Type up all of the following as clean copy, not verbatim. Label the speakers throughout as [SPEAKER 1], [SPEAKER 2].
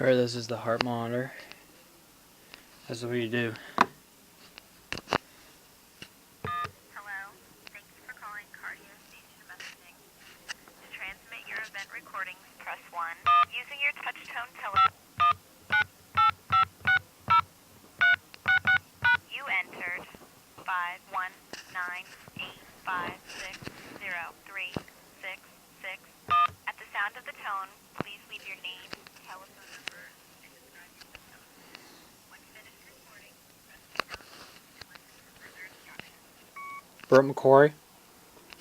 [SPEAKER 1] Alright, this is the heart monitor. That's what you do.
[SPEAKER 2] Hello. Thank you for calling cardio station messaging. To transmit your event recordings, press 1. Using your touch-tone telephone, you entered 51985603666. At the sound of the tone, please leave your name, telephone number, and describe your symptoms. When finished recording, press the pound key to listen to further instructions.
[SPEAKER 1] Burt McCory.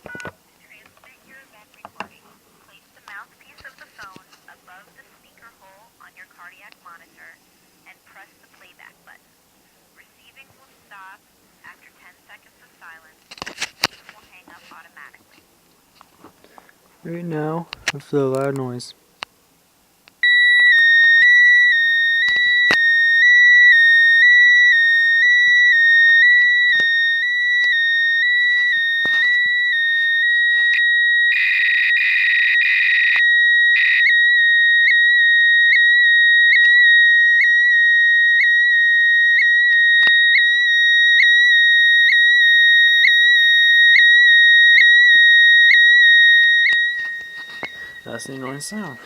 [SPEAKER 2] To transmit your event recording, place the mouthpiece of the phone above the speaker hole on your cardiac monitor and press the playback button. Receiving will stop after 10 seconds of silence. It will hang up automatically.
[SPEAKER 1] Right now, with the loud noise. That's the annoying sound.